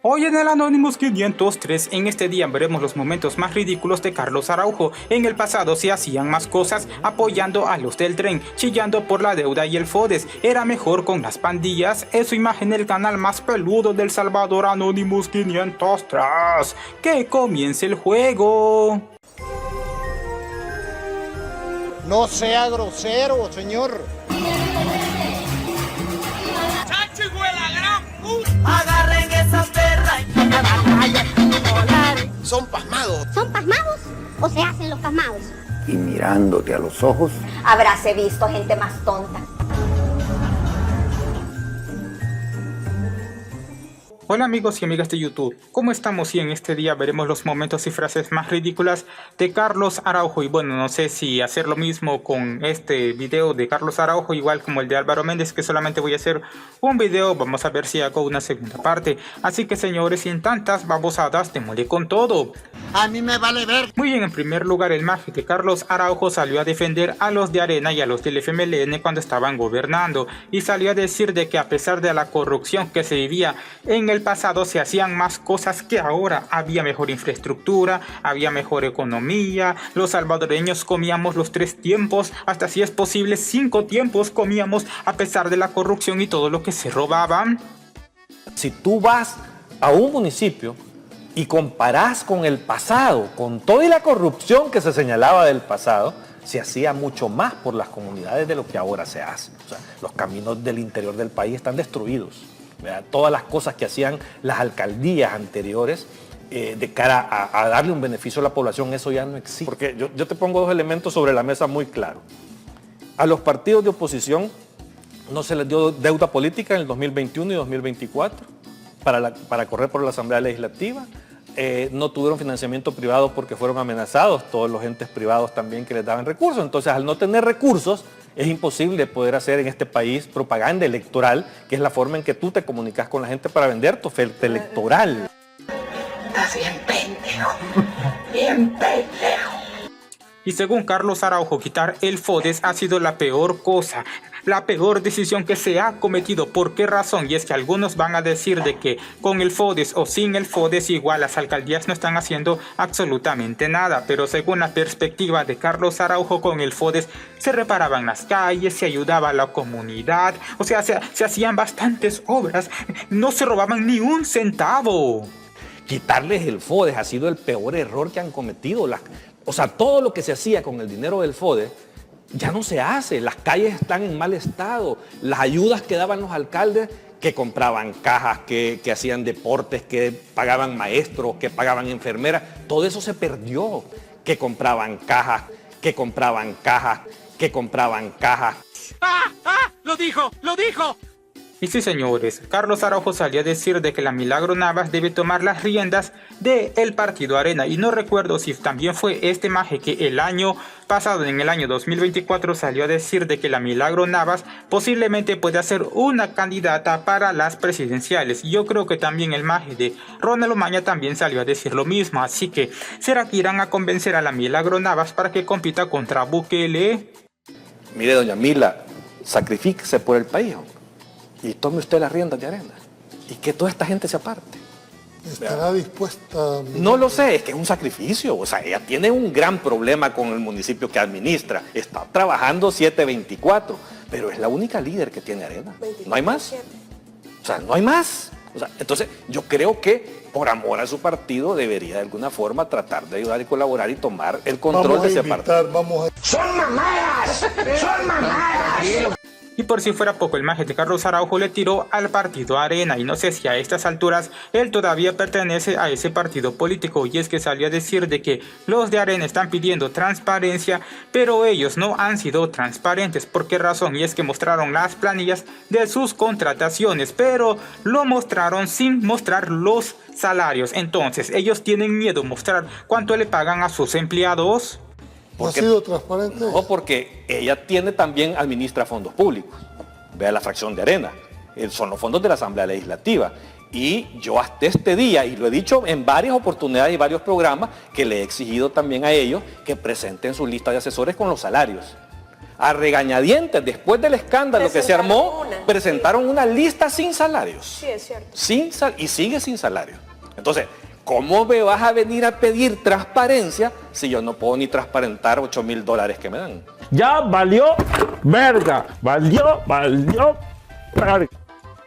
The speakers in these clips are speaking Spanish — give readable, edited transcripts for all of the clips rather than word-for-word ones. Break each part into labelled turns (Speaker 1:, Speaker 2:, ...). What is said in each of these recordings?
Speaker 1: Hoy en el Anonymous 503, en este día veremos los momentos más ridículos de Carlos Araujo. En el pasado se hacían más cosas apoyando a los del tren, chillando por la deuda y el FODES. Era mejor con las pandillas. Es su imagen el canal más peludo del Salvador, Anonymous 503. ¡Que comience el juego!
Speaker 2: No sea grosero, señor.
Speaker 3: Agarren esa perra y
Speaker 2: Son pasmados.
Speaker 4: ¿Son pasmados o se hacen los pasmados?
Speaker 5: Y mirándote a los ojos,
Speaker 6: Habráse visto gente más tonta.
Speaker 1: Hola amigos y amigas de YouTube, ¿cómo estamos? Y en este día veremos los momentos y frases más ridículas de Carlos Araujo. Y bueno, no sé si hacer lo mismo con este video de Carlos Araujo, igual como el de Álvaro Méndez, que solamente voy a hacer un video. Vamos a ver si hago una segunda parte. Así que señores, sin tantas babosadas, démosle con todo.
Speaker 2: A mí me vale ver.
Speaker 1: Muy bien, en primer lugar, el maje de Carlos Araujo salió a defender a los de Arena y a los del FMLN cuando estaban gobernando, y salió a decir de que a pesar de la corrupción que se vivía en el pasado, se hacían más cosas que ahora. Había mejor infraestructura, había mejor economía, los salvadoreños comíamos los 3 tiempos, hasta si es posible 5 tiempos comíamos, a pesar de la corrupción y todo lo que se robaban.
Speaker 7: Si tú vas a un municipio y comparás con el pasado, con toda la corrupción que se señalaba del pasado, se hacía mucho más por las comunidades de lo que ahora se hace. O sea, los caminos del interior del país están destruidos, ¿verdad? Todas las cosas que hacían las alcaldías anteriores de cara a darle un beneficio a la población, eso ya no existe. Porque yo te pongo 2 elementos sobre la mesa muy claros. A los partidos de oposición no se les dio deuda política en el 2021 y 2024 para correr por la Asamblea Legislativa. No tuvieron financiamiento privado porque fueron amenazados todos los entes privados también que les daban recursos. Entonces, al no tener recursos, es imposible poder hacer en este país propaganda electoral, que es la forma en que tú te comunicas con la gente para vender tu oferta electoral.
Speaker 3: estás bien pendejo. Bien pendejo.
Speaker 1: Y según Carlos Araujo, quitar el FODES ha sido la peor cosa, la peor decisión que se ha cometido. ¿Por qué razón? Y es que algunos van a decir de que con el FODES o sin el FODES igual las alcaldías no están haciendo absolutamente nada. Pero según la perspectiva de Carlos Araujo, con el FODES se reparaban las calles, se ayudaba a la comunidad, o sea, se hacían bastantes obras, no se robaban ni un centavo.
Speaker 7: Quitarles el FODES ha sido el peor error que han cometido. O sea, todo lo que se hacía con el dinero del FODES ya no se hace. Las calles están en mal estado. Las ayudas que daban los alcaldes, que compraban cajas, que hacían deportes, que pagaban maestros, que pagaban enfermeras, todo eso se perdió. Que compraban cajas, que compraban cajas, que compraban cajas.
Speaker 3: ¡Ah! ¡Ah! ¡Lo dijo! ¡Lo dijo!
Speaker 1: Y sí, señores, Carlos Araujo salió a decir de que la Milagro Navas debe tomar las riendas del partido Arena. Y no recuerdo si también fue este maje que el año pasado, en el año 2024, salió a decir de que la Milagro Navas posiblemente puede ser una candidata para las presidenciales. Y yo creo que también el maje de Ronald Omaña también salió a decir lo mismo. Así que, ¿será que irán a convencer a la Milagro Navas para que compita contra Bukele?
Speaker 7: Mire, doña Mila, sacrifíquese por el país, hombre, y tome usted las riendas de Arena y que toda esta gente se aparte.
Speaker 8: ¿Estará dispuesta?
Speaker 7: No lo sé, es que es un sacrificio. O sea, ella tiene un gran problema con el municipio que administra. Está trabajando 7/24, pero es la única líder que tiene Arena. No hay más. O sea, no hay más. O sea, entonces, yo creo que por amor a su partido debería de alguna forma tratar de ayudar y colaborar y tomar el control de ese partido.
Speaker 3: ¡Son mamadas! ¡Son mamadas!
Speaker 1: Y por si fuera poco, el maje de Carlos Araujo le tiró al partido Arena, y no sé si a estas alturas él todavía pertenece a ese partido político. Y es que salió a decir de que los de Arena están pidiendo transparencia, pero ellos no han sido transparentes. ¿Por qué razón? Y es que mostraron las planillas de sus contrataciones, pero lo mostraron sin mostrar los salarios. Entonces, ellos tienen miedo de mostrar cuánto le pagan a sus empleados.
Speaker 8: ¿No ha sido transparente?
Speaker 7: No, porque ella también administra fondos públicos. Vea la fracción de Arena. Son los fondos de la Asamblea Legislativa. Y yo hasta este día, y lo he dicho en varias oportunidades y varios programas, que le he exigido también a ellos que presenten su lista de asesores con los salarios. a regañadientes, después del escándalo que se armó, presentaron una lista sin salarios.
Speaker 6: Sí, es cierto.
Speaker 7: Y sigue sin salario. Entonces, ¿cómo me vas a venir a pedir transparencia si yo no puedo ni transparentar $8,000 que me dan?
Speaker 9: Ya valió verga, valió verga.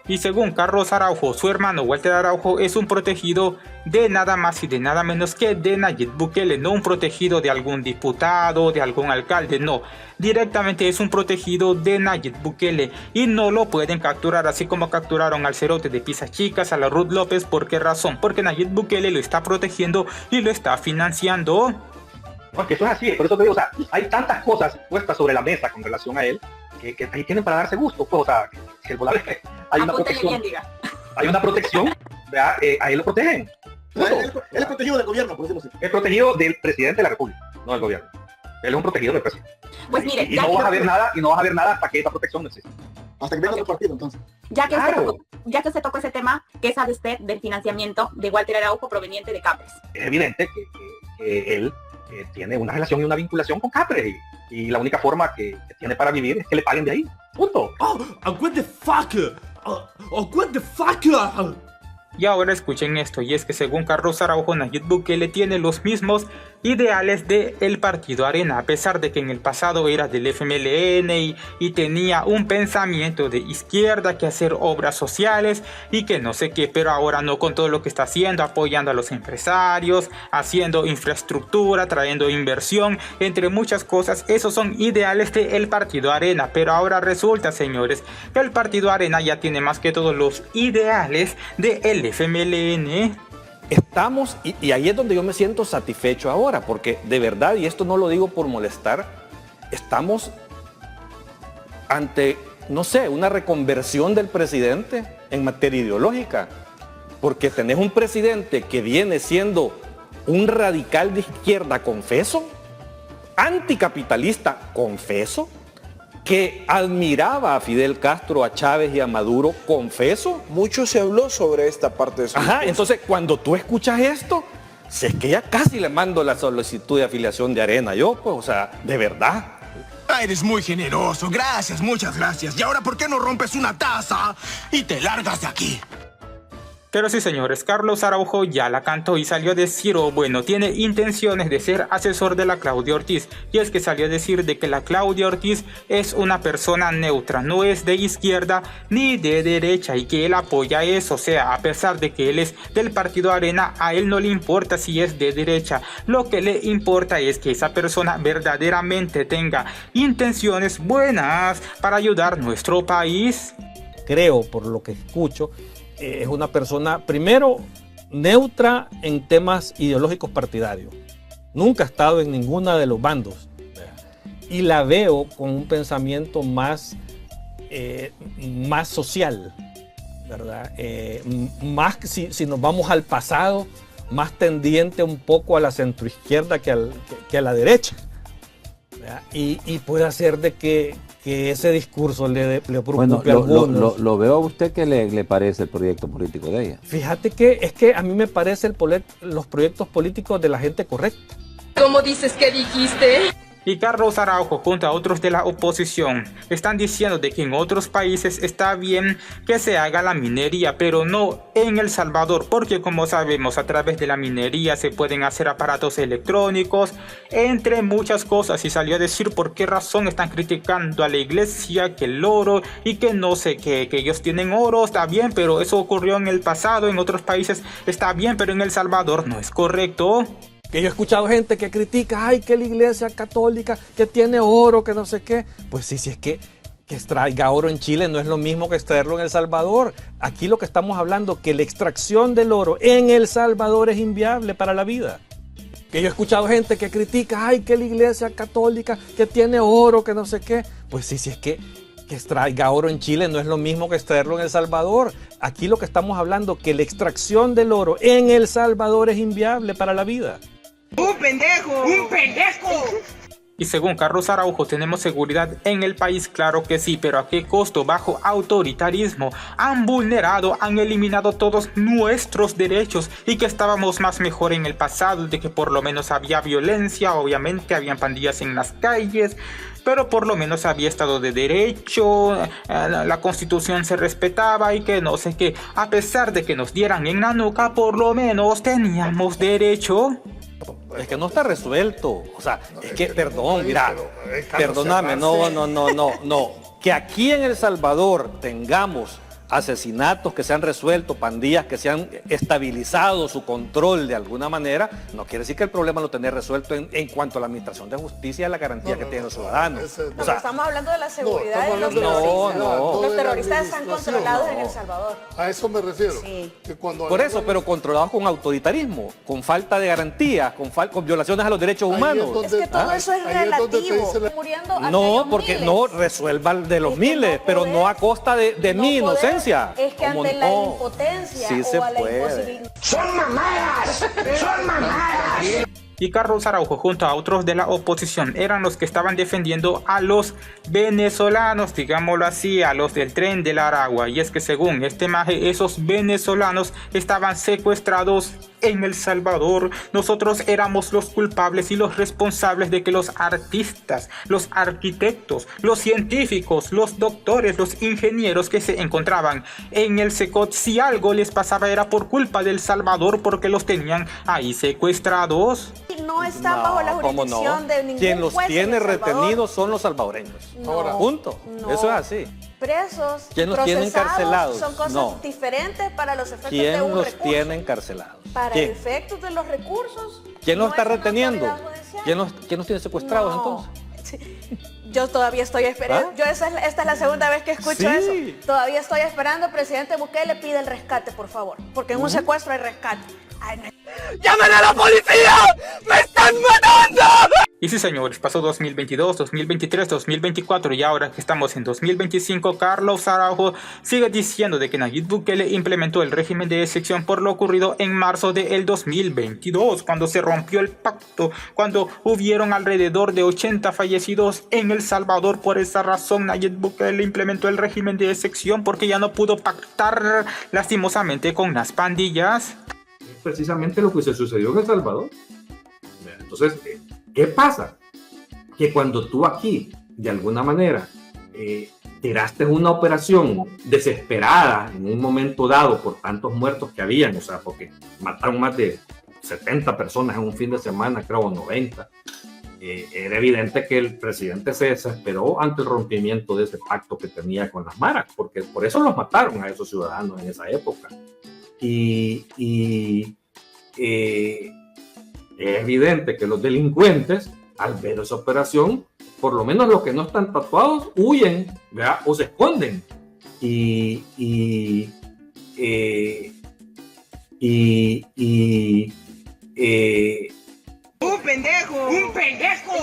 Speaker 1: Y según Carlos Araujo, su hermano Walter Araujo es un protegido de nada más y de nada menos que de Nayib Bukele, no un protegido de algún diputado, de algún alcalde, no. Directamente es un protegido de Nayib Bukele y no lo pueden capturar, así como capturaron al cerote de Pizzas Chicas, a la Ruth López. ¿Por qué razón? Porque Nayib Bukele lo está protegiendo y lo está financiando.
Speaker 10: Porque eso es así, por eso te digo, o sea, hay tantas cosas puestas sobre la mesa con relación a él que ahí tienen para darse gusto, pues, o sea, que el volar es que hay una protección, hay una protección, ¿verdad? A él lo protegen.
Speaker 2: Él es protegido del gobierno, por decirlo así.
Speaker 10: Es protegido del presidente de la República, no del gobierno. Él es un protegido del presidente.
Speaker 6: Pues mire,
Speaker 10: y no vas a ver nada, hasta que esa protección no exista.
Speaker 2: Hasta que venga otro partido, entonces.
Speaker 6: Ya que usted tocó ese tema, ¿qué sabe usted del financiamiento de Walter Araujo proveniente de Capres?
Speaker 10: Es evidente que él tiene una relación y una vinculación con Capres y la única forma que tiene para vivir es que le paguen de ahí. Punto.
Speaker 3: What the fuck? What the fuck?
Speaker 1: Y ahora escuchen esto, y es que según Carlos Araujo, Nayib Bukele tiene los mismos ideales del partido Arena, a pesar de que en el pasado era del FMLN y tenía un pensamiento de izquierda, que hacer obras sociales y que no sé qué, pero ahora no, con todo lo que está haciendo, apoyando a los empresarios, haciendo infraestructura, trayendo inversión, entre muchas cosas. Esos son ideales del partido Arena, pero ahora resulta, señores, que el partido Arena ya tiene más que todos los ideales del FMLN.
Speaker 7: Estamos, y ahí es donde yo me siento satisfecho ahora, porque de verdad, y esto no lo digo por molestar, estamos ante, no sé, una reconversión del presidente en materia ideológica, porque tenés un presidente que viene siendo un radical de izquierda, confeso, anticapitalista, confeso, que admiraba a Fidel Castro, a Chávez y a Maduro, confeso.
Speaker 11: Mucho se habló sobre esta parte de su
Speaker 7: discurso. Entonces cuando tú escuchas esto, si es que ya casi le mando la solicitud de afiliación de Arena, yo, pues, o sea, de verdad.
Speaker 3: Eres muy generoso, gracias, muchas gracias. Y ahora, ¿por qué no rompes una taza y te largas de aquí?
Speaker 1: Pero sí, señores, Carlos Araujo ya la cantó y salió a decir, bueno, tiene intenciones de ser asesor de la Claudia Ortiz. Y es que salió a decir de que la Claudia Ortiz es una persona neutra, no es de izquierda ni de derecha, y que él apoya eso. O sea, a pesar de que él es del partido Arena, a él no le importa si es de derecha. Lo que le importa es que esa persona verdaderamente tenga intenciones buenas para ayudar a nuestro país.
Speaker 9: Creo, por lo que escucho, es una persona, primero, neutra en temas ideológicos partidarios. Nunca ha estado en ninguno de los bandos. Y la veo con un pensamiento más social, ¿verdad? Más, si nos vamos al pasado, más tendiente un poco a la centroizquierda que a la derecha. Y puede ser de que ese discurso le preocupe a algunos.
Speaker 5: Lo veo a usted, ¿qué le parece el proyecto político de ella?
Speaker 9: Fíjate que es que a mí me parece los proyectos políticos de la gente correcta.
Speaker 6: ¿Cómo dices que dijiste?
Speaker 1: Y Carlos Araujo junto a otros de la oposición están diciendo de que en otros países está bien que se haga la minería, pero no en El Salvador, porque como sabemos, a través de la minería se pueden hacer aparatos electrónicos, entre muchas cosas. Y salió a decir por qué razón están criticando a la iglesia, que el oro y que no sé qué, que ellos tienen oro, está bien, pero eso ocurrió en el pasado, en otros países está bien, pero en El Salvador no es correcto.
Speaker 9: Que yo he escuchado gente que critica, ay, que la iglesia católica, que tiene oro, que no sé qué. Pues sí, es que extraiga oro en Chile no es lo mismo que extraerlo en El Salvador. Aquí lo que estamos hablando, que la extracción del oro en El Salvador es inviable para la vida. Que yo he escuchado gente que critica, ay, que la iglesia católica, que tiene oro, que no sé qué. Pues sí, es que extraiga oro en Chile no es lo mismo que extraerlo en El Salvador. Aquí lo que estamos hablando, que la extracción del oro en El Salvador es inviable para la vida.
Speaker 3: ¡Un pendejo! ¡Un pendejo!
Speaker 1: Y según Carlos Araujo, ¿tenemos seguridad en el país? Claro que sí, pero ¿a qué costo? Bajo autoritarismo. Han vulnerado, han eliminado todos nuestros derechos y que estábamos más mejor en el pasado, de que por lo menos había violencia, obviamente habían pandillas en las calles, pero por lo menos había Estado de Derecho, la Constitución se respetaba y que no sé qué. A pesar de que nos dieran en la nuca, por lo menos teníamos derecho.
Speaker 7: Es que no está resuelto. O sea, es que, perdón, mira, perdóname, no. Que aquí en El Salvador tengamos asesinatos que se han resuelto, pandillas que se han estabilizado su control de alguna manera, no quiere decir que el problema lo tenga resuelto en cuanto a la administración de justicia y la garantía que tienen los ciudadanos.
Speaker 12: O sea, estamos hablando de la seguridad de los terroristas. Los terroristas están controlados en El Salvador.
Speaker 8: A eso me refiero.
Speaker 12: Sí.
Speaker 8: Que cuando
Speaker 7: por eso, pero controlados con autoritarismo, con falta de garantías, con violaciones a los derechos humanos.
Speaker 12: Es que todo eso es relativo. Muriendo
Speaker 7: no, porque miles. No resuelvan de los miles, pero no a costa de mi inocencia.
Speaker 12: Es que ante la impotencia
Speaker 7: sí
Speaker 12: o a la imposibilidad.
Speaker 3: ¡Son mamadas! ¡Son mamadas!
Speaker 1: Y Carlos Araujo junto a otros de la oposición eran los que estaban defendiendo a los venezolanos, digámoslo así, a los del Tren de la Aragua. Y es que según este maje, esos venezolanos estaban secuestrados en El Salvador. Nosotros éramos los culpables y los responsables de que los artistas, los arquitectos, los científicos, los doctores, los ingenieros que se encontraban en el SECOT, si algo les pasaba era por culpa del Salvador, porque los tenían ahí secuestrados.
Speaker 12: No están bajo la jurisdicción de ningún
Speaker 7: Quien los
Speaker 12: juez
Speaker 7: tiene
Speaker 12: en El Salvador.
Speaker 7: retenidos son los salvadoreños.
Speaker 12: No,
Speaker 7: punto.
Speaker 12: No.
Speaker 7: Eso es así.
Speaker 12: Presos,
Speaker 7: ¿Quién los tiene encarcelados?
Speaker 12: son cosas diferentes para los efectos
Speaker 7: ¿Quién
Speaker 12: de un
Speaker 7: los
Speaker 12: recurso.
Speaker 7: tiene encarcelados?
Speaker 12: Para
Speaker 7: ¿Quién?
Speaker 12: efectos de los recursos.
Speaker 7: ¿Quién los está
Speaker 12: es una
Speaker 7: reteniendo?
Speaker 12: autoridad judicial.
Speaker 7: ¿Quién los tiene secuestrados
Speaker 12: No.
Speaker 7: entonces?
Speaker 12: Yo todavía estoy esperando. Esta es la segunda vez que escucho eso. Todavía estoy esperando. Presidente Bukele pide el rescate, por favor. Porque en un secuestro hay rescate. Ay, no.
Speaker 3: ¡Llamen a la policía! ¡Me están matando!
Speaker 1: Y sí, señores, pasó 2022, 2023, 2024 y ahora que estamos en 2025, Carlos Araujo sigue diciendo de que Nayib Bukele implementó el régimen de excepción por lo ocurrido en marzo del 2022, cuando se rompió el pacto, cuando hubieron alrededor de 80 fallecidos en El Salvador. Por esa razón, Nayib Bukele implementó el régimen de excepción porque ya no pudo pactar lastimosamente con las pandillas.
Speaker 13: Precisamente lo que se sucedió en El Salvador. Entonces, ¿qué pasa? Que cuando tú aquí, de alguna manera, tiraste una operación desesperada en un momento dado por tantos muertos que habían, o sea, porque mataron más de 70 personas en un fin de semana, creo, 90, era evidente que el presidente se desesperó ante el rompimiento de ese pacto que tenía con las maras, porque por eso los mataron a esos ciudadanos en esa época. Y es evidente que los delincuentes, al ver esa operación, por lo menos los que no están tatuados, huyen, ¿verdad? O se esconden.
Speaker 3: ¡Un pendejo! ¡Un pendejo!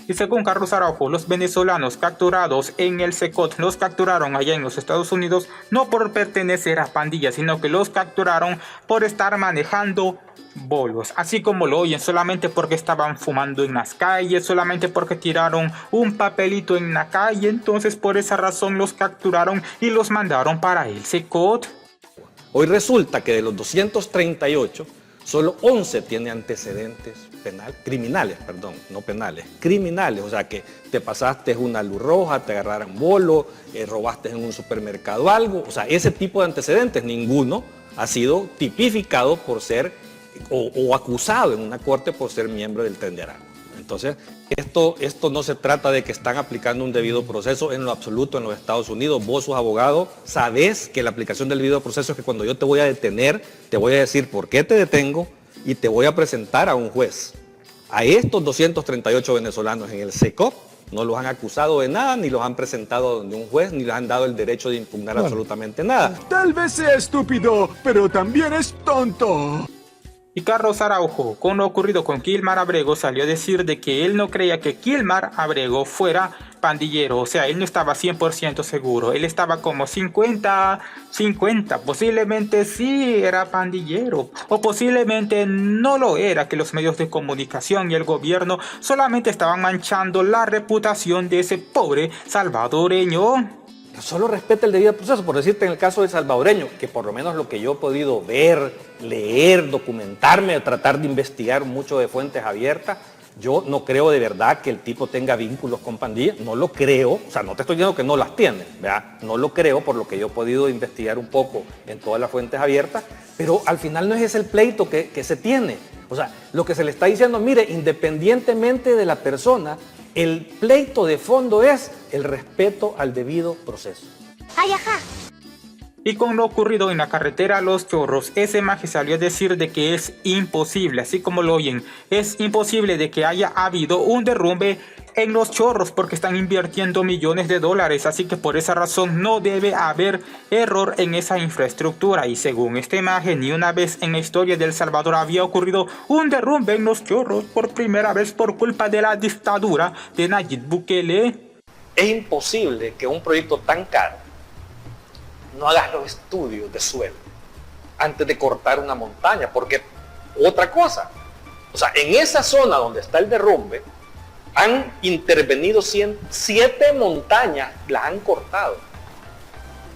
Speaker 1: Y según Carlos Araujo, los venezolanos capturados en el SECOT los capturaron allá en los Estados Unidos no por pertenecer a pandillas, sino que los capturaron por estar manejando bolos, así como lo oyen, solamente porque estaban fumando en las calles, solamente porque tiraron un papelito en la calle. Entonces por esa razón los capturaron y los mandaron para el SECOT.
Speaker 7: Hoy resulta que de los 238, solo 11 tiene antecedentes criminales, o sea que te pasaste una luz roja, te agarraron bolo, robaste en un supermercado algo, o sea, ese tipo de antecedentes, ninguno ha sido tipificado por ser o acusado en una corte por ser miembro del Tren de Aragua. Entonces, esto no se trata de que están aplicando un debido proceso en lo absoluto en los Estados Unidos. Vos sos abogado, sabés que la aplicación del debido proceso es que cuando yo te voy a detener, te voy a decir por qué te detengo y te voy a presentar a un juez. A estos 238 venezolanos en el SECOT no los han acusado de nada, ni los han presentado ante un juez, ni les han dado el derecho de impugnar absolutamente nada.
Speaker 3: Tal vez sea estúpido, pero también es tonto.
Speaker 1: Y Carlos Araujo, con lo ocurrido con Kilmar Abrego, salió a decir de que él no creía que Kilmar Abrego fuera pandillero, o sea, él no estaba 100% seguro, él estaba como 50-50, posiblemente sí era pandillero, o posiblemente no lo era, que los medios de comunicación y el gobierno solamente estaban manchando la reputación de ese pobre salvadoreño.
Speaker 7: Solo respeta el debido proceso, por decirte en el caso del salvadoreño, que por lo menos lo que yo he podido ver, leer, documentarme, tratar de investigar mucho de fuentes abiertas, yo no creo de verdad que el tipo tenga vínculos con pandillas, no lo creo, o sea, no te estoy diciendo que no las tiene, ¿verdad? No lo creo por lo que yo he podido investigar un poco en todas las fuentes abiertas, pero al final no es ese el pleito que se tiene. O sea, lo que se le está diciendo, mire, independientemente de la persona, el pleito de fondo es el respeto al debido proceso.
Speaker 4: Ay, ajá.
Speaker 1: Y con lo ocurrido en la carretera Los Chorros, ese maje salió a decir de que es imposible, así como lo oyen, es imposible de que haya habido un derrumbe en Los Chorros porque están invirtiendo millones de dólares, así que por esa razón no debe haber error en esa infraestructura. Y según esta imagen, ni una vez en la historia de El Salvador había ocurrido un derrumbe en Los Chorros por primera vez por culpa de la dictadura de Nayib Bukele.
Speaker 7: Es imposible que un proyecto tan caro no hagas los estudios de suelo antes de cortar una montaña, porque otra cosa, o sea, en esa zona donde está el derrumbe, han intervenido 7 montañas, las han cortado.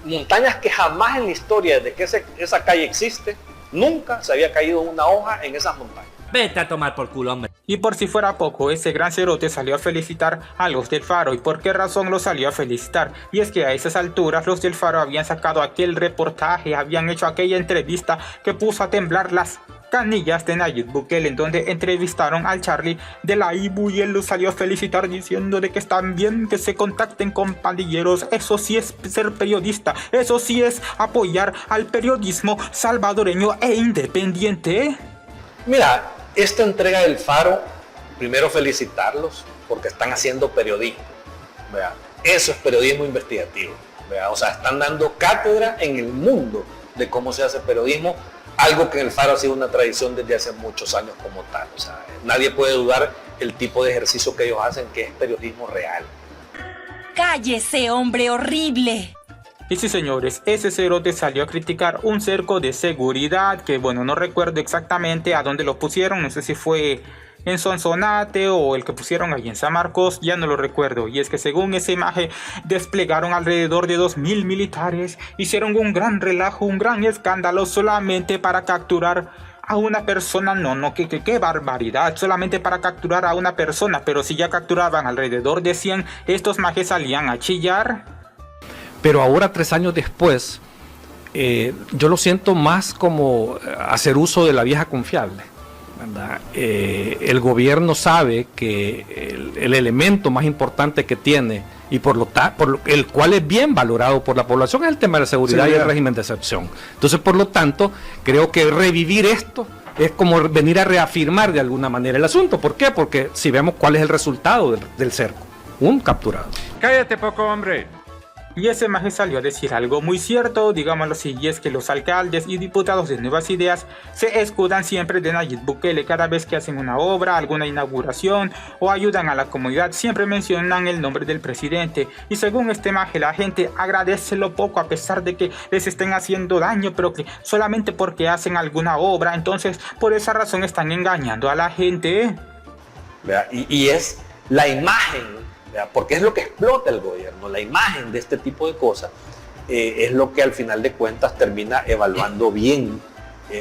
Speaker 7: Montañas que jamás en la historia, desde que esa calle existe, nunca se había caído una hoja en esas montañas.
Speaker 14: Vete a tomar por culo, hombre.
Speaker 1: Y por si fuera poco, ese gran cerote salió a felicitar a los del Faro. ¿Y por qué razón lo salió a felicitar? Y es que a esas alturas los del Faro habían sacado aquel reportaje, habían hecho aquella entrevista que puso a temblar las canillas de Nayib Bukele, en donde entrevistaron al Charlie de la IBU y él lo salió a felicitar diciendo de que están bien que se contacten con pandilleros. Eso sí es ser periodista, eso sí es apoyar al periodismo salvadoreño e independiente.
Speaker 7: Mira, esta entrega del Faro, primero felicitarlos porque están haciendo periodismo, ¿verdad? Eso es periodismo investigativo, ¿verdad? O sea, están dando cátedra en el mundo de cómo se hace periodismo, algo que en el Faro ha sido una tradición desde hace muchos años como tal. O sea, nadie puede dudar el tipo de ejercicio que ellos hacen, que es periodismo real.
Speaker 15: ¡Cállese, hombre horrible!
Speaker 1: Y sí, señores, ese cerote salió a criticar un cerco de seguridad que, bueno, no recuerdo exactamente a dónde lo pusieron, no sé si fue en Sonsonate o el que pusieron ahí en San Marcos, ya no lo recuerdo. Y es que según esa imagen desplegaron alrededor de 2000 militares, hicieron un gran relajo, un gran escándalo solamente para capturar a una persona. Qué barbaridad, solamente para capturar a una persona, pero si ya capturaban alrededor de 100, estos majes salían a chillar.
Speaker 9: Pero ahora, 3 años después, yo lo siento más como hacer uso de la vieja confiable, ¿verdad? El gobierno sabe que el elemento más importante que tiene y por el cual es bien valorado por la población es el tema de la seguridad y el régimen de excepción. Entonces, por lo tanto, creo que revivir esto es como venir a reafirmar de alguna manera el asunto. ¿Por qué? Porque si vemos cuál es el resultado del cerco, un capturado.
Speaker 14: Cállate poco, hombre.
Speaker 1: Y ese maje salió a decir algo muy cierto, digámoslo así, y es que los alcaldes y diputados de Nuevas Ideas se escudan siempre de Nayib Bukele. Cada vez que hacen una obra, alguna inauguración o ayudan a la comunidad, siempre mencionan el nombre del presidente. Y según este maje, la gente agradece lo poco a pesar de que les estén haciendo daño, pero que solamente porque hacen alguna obra. Entonces, por esa razón están engañando a la gente.
Speaker 7: Y es la imagen, porque es lo que explota el gobierno, la imagen de este tipo de cosas, es lo que al final de cuentas termina evaluando bien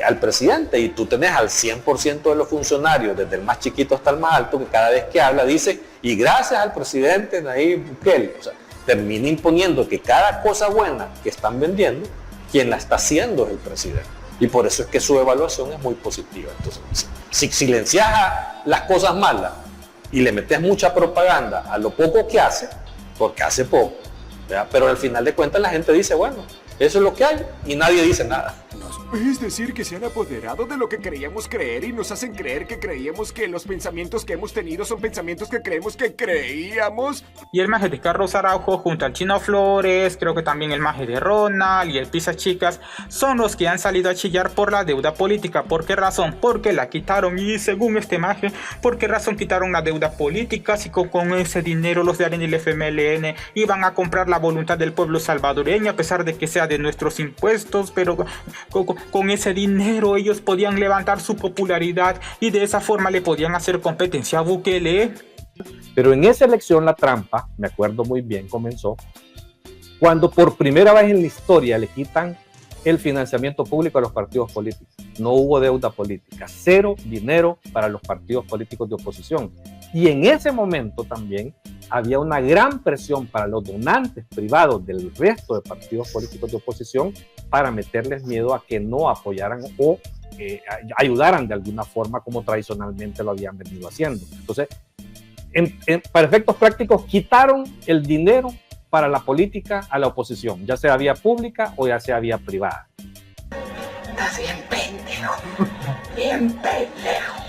Speaker 7: al presidente. Y tú tenés al 100% de los funcionarios, desde el más chiquito hasta el más alto, que cada vez que habla dice, y gracias al presidente Nayib Bukele. O sea, termina imponiendo que cada cosa buena que están vendiendo, quien la está haciendo es el presidente. Y por eso es que su evaluación es muy positiva. Entonces, si silencias las cosas malas y le metes mucha propaganda a lo poco que hace, porque hace poco, ¿verdad? Pero al final de cuentas la gente dice, bueno, eso es lo que hay, y nadie dice nada.
Speaker 16: Es decir, que se han apoderado de lo que creíamos creer y nos hacen creer que creíamos que los pensamientos que hemos tenido son pensamientos que creemos que creíamos.
Speaker 1: Y el maje de Carlos Araujo junto al Chino Flores, creo que también el maje de Ronald y el Pizza Chicas, son los que han salido a chillar por la deuda política. ¿Por qué razón? Porque la quitaron. Y según este maje, ¿por qué razón quitaron la deuda política? Si con ese dinero los de Arena y el FMLN iban a comprar la voluntad del pueblo salvadoreño, a pesar de que sea de nuestros impuestos, pero con ese dinero ellos podían levantar su popularidad y de esa forma le podían hacer competencia a Bukele.
Speaker 7: Pero en esa elección la trampa, me acuerdo muy bien, comenzó cuando por primera vez en la historia le quitan el financiamiento público a los partidos políticos. No hubo deuda política, cero dinero para los partidos políticos de oposición. Y en ese momento también había una gran presión para los donantes privados del resto de partidos políticos de oposición para meterles miedo a que no apoyaran o ayudaran de alguna forma como tradicionalmente lo habían venido haciendo. Entonces, para efectos prácticos, quitaron el dinero para la política a la oposición, ya sea vía pública o ya sea vía privada.
Speaker 15: Estás bien pendejo, bien pendejo.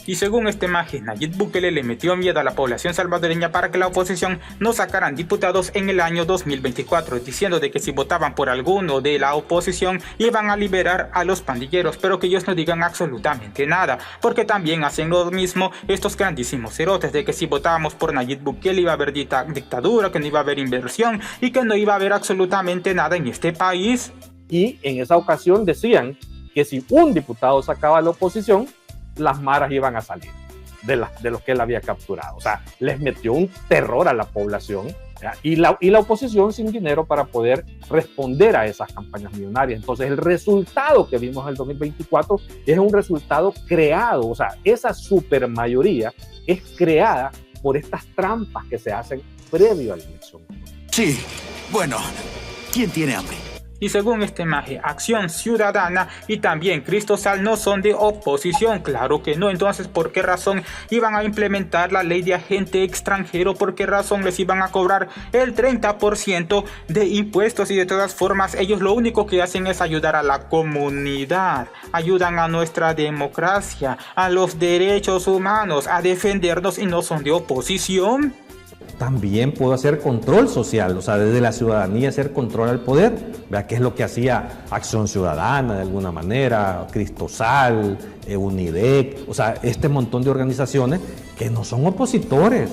Speaker 1: Y según este maje, Nayib Bukele le metió miedo a la población salvadoreña para que la oposición no sacaran diputados en el año 2024, diciendo de que si votaban por alguno de la oposición iban a liberar a los pandilleros, pero que ellos no digan absolutamente nada, porque también hacen lo mismo estos grandísimos cerotes, de que si votábamos por Nayib Bukele iba a haber dictadura, que no iba a haber inversión y que no iba a haber absolutamente nada en este país.
Speaker 7: Y en esa ocasión decían que si un diputado sacaba a la oposición, las maras iban a salir de los que él había capturado. O sea, les metió un terror a la población, ¿ya? Y la oposición sin dinero para poder responder a esas campañas millonarias. Entonces, el resultado que vimos en el 2024 es un resultado creado. O sea, esa supermayoría es creada por estas trampas que se hacen previo a la elección.
Speaker 3: Sí, bueno, ¿quién tiene hambre?
Speaker 1: Y según este maje, Acción Ciudadana y también Cristosal no son de oposición, claro que no. Entonces, ¿por qué razón iban a implementar la ley de agente extranjero? ¿Por qué razón les iban a cobrar el 30% de impuestos? Y de todas formas, ellos lo único que hacen es ayudar a la comunidad, ayudan a nuestra democracia, a los derechos humanos, a defendernos y no son de oposición.
Speaker 9: También puedo hacer control social, o sea, desde la ciudadanía hacer control al poder. Vea qué es lo que hacía Acción Ciudadana de alguna manera, Cristosal, UNIDEC, o sea, este montón de organizaciones que no son opositores.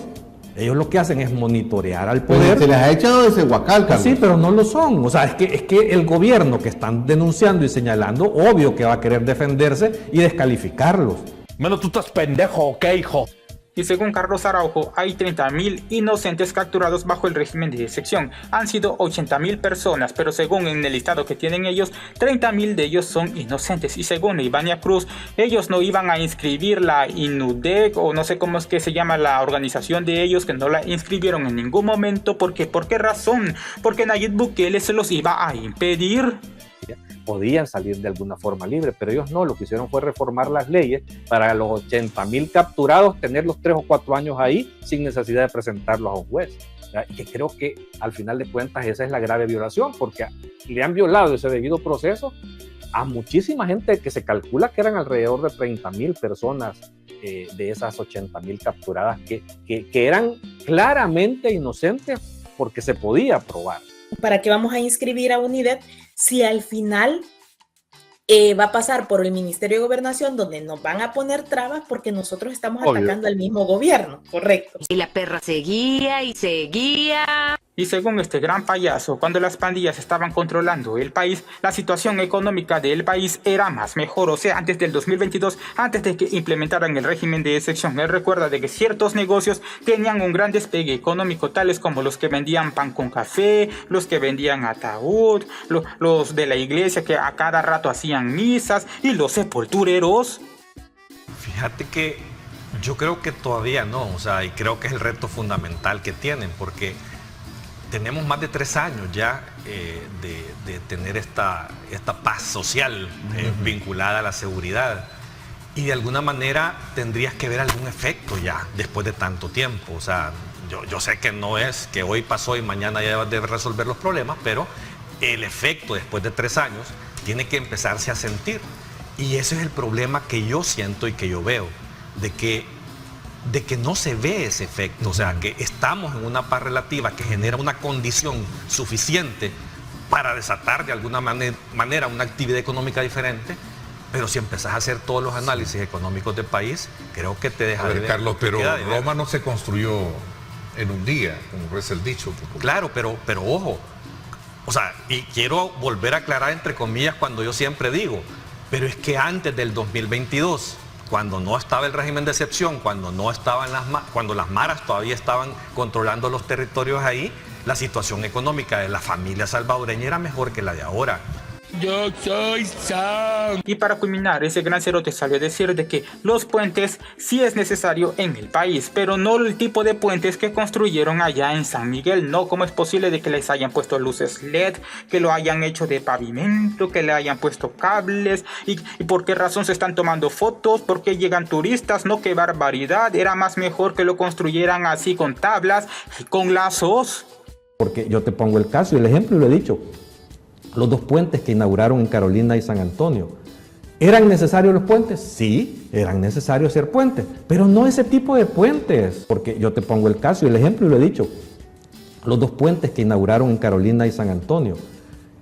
Speaker 9: Ellos lo que hacen es monitorear al poder.
Speaker 5: Se les ha echado de Cehuacal, Carlos.
Speaker 9: Sí, pero no lo son. O sea, es que el gobierno que están denunciando y señalando, obvio que va a querer defenderse y descalificarlos.
Speaker 7: Menos tú estás pendejo, ¿qué, hijo?
Speaker 1: Y según Carlos Araujo, hay 30.000 inocentes capturados bajo el régimen de excepción. Han sido 80.000 personas, pero según en el listado que tienen ellos, 30.000 de ellos son inocentes. Y según Ivania Cruz, ellos no iban a inscribir la INUDEC, o no sé cómo es que se llama la organización de ellos, que no la inscribieron en ningún momento. ¿Por qué? ¿Por qué razón? Porque Nayib Bukele se los iba a impedir.
Speaker 7: Podían salir de alguna forma libre, pero ellos no, lo que hicieron fue reformar las leyes para los 80.000 capturados, tenerlos 3 o 4 años ahí sin necesidad de presentarlos a un juez. ¿Ya? Y que creo que al final de cuentas esa es la grave violación, porque le han violado ese debido proceso a muchísima gente que se calcula que eran alrededor de 30.000 personas de esas 80.000 capturadas que eran claramente inocentes porque se podía probar.
Speaker 17: ¿Para qué vamos a inscribir a UNIDEC si al final va a pasar por el Ministerio de Gobernación, donde nos van a poner trabas porque nosotros estamos atacando al mismo gobierno? Correcto.
Speaker 15: Y la perra seguía y seguía.
Speaker 1: Y según este gran payaso, cuando las pandillas estaban controlando el país, la situación económica del país era más mejor. O sea, antes del 2022, antes de que implementaran el régimen de excepción, él recuerda de que ciertos negocios tenían un gran despegue económico, tales como los que vendían pan con café, los que vendían ataúd, los de la iglesia que a cada rato hacían misas, y los sepultureros.
Speaker 18: Fíjate que yo creo que todavía no, o sea, y creo que es el reto fundamental que tienen, porque tenemos más de 3 años ya de tener esta paz social vinculada a la seguridad, y de alguna manera tendrías que ver algún efecto ya después de tanto tiempo. O sea, yo sé que no es que hoy pasó y mañana ya debe resolver los problemas, pero el efecto después de 3 años tiene que empezarse a sentir. Y ese es el problema que yo siento y que yo veo, de que no se ve ese efecto, o sea, que estamos en una paz relativa que genera una condición suficiente para desatar de alguna manera una actividad económica diferente, pero si empezás a hacer todos los análisis económicos del país, creo que te deja de ver.
Speaker 19: Carlos, pero Roma no se construyó en un día, como es el dicho.
Speaker 18: Claro, pero ojo, o sea, y quiero volver a aclarar entre comillas cuando yo siempre digo, pero es que antes del 2022, cuando no estaba el régimen de excepción, cuando las maras todavía estaban controlando los territorios ahí, la situación económica de la familia salvadoreña era mejor que la de ahora.
Speaker 1: Yo soy Sam. Y para culminar, ese gran cerote salió a decir de que los puentes sí es necesario en el país, pero no el tipo de puentes que construyeron allá en San Miguel. No, ¿cómo es posible de que les hayan puesto luces LED, que lo hayan hecho de pavimento, que le hayan puesto cables? ¿Y por qué razón se están tomando fotos? ¿Por qué llegan turistas? No, qué barbaridad. Era más mejor que lo construyeran así con tablas y con lazos.
Speaker 9: Porque yo te pongo el caso y el ejemplo y lo he dicho. Los 2 puentes que inauguraron en Carolina y San Antonio. ¿Eran necesarios los puentes? Sí, eran necesarios hacer puentes, pero no ese tipo de puentes. Porque yo te pongo el caso y el ejemplo y lo he dicho. Los 2 puentes que inauguraron en Carolina y San Antonio.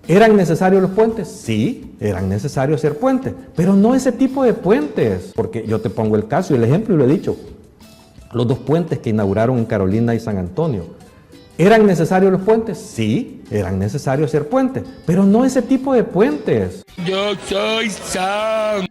Speaker 9: ¿Eran necesarios los puentes? Sí, eran necesarios hacer puentes, pero no ese tipo de puentes. Porque yo te pongo el caso y el ejemplo y lo he dicho. Los 2 puentes que inauguraron en Carolina y San Antonio. ¿Eran necesarios los puentes? Sí, eran necesarios hacer puentes, pero no ese tipo de puentes.
Speaker 1: Yo soy Sam.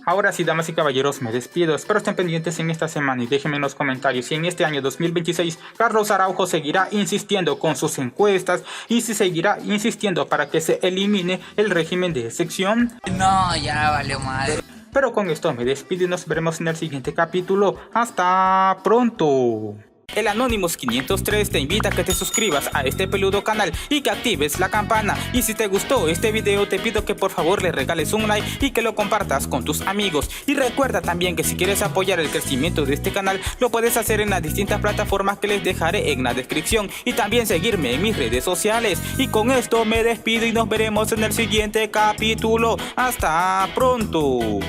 Speaker 1: Ahora sí, damas y caballeros, me despido. Espero estén pendientes en esta semana y déjenme en los comentarios si en este año 2026 Carlos Araujo seguirá insistiendo con sus encuestas y si seguirá insistiendo para que se elimine el régimen de excepción.
Speaker 15: No, ya valió madre.
Speaker 1: Pero con esto me despido y nos veremos en el siguiente capítulo. ¡Hasta pronto! El Anonymous 503 te invita a que te suscribas a este peludo canal y que actives la campana. Y si te gustó este video, te pido que por favor le regales un like y que lo compartas con tus amigos. Y recuerda también que si quieres apoyar el crecimiento de este canal, lo puedes hacer en las distintas plataformas que les dejaré en la descripción. Y también seguirme en mis redes sociales. Y con esto me despido y nos veremos en el siguiente capítulo. ¡Hasta pronto!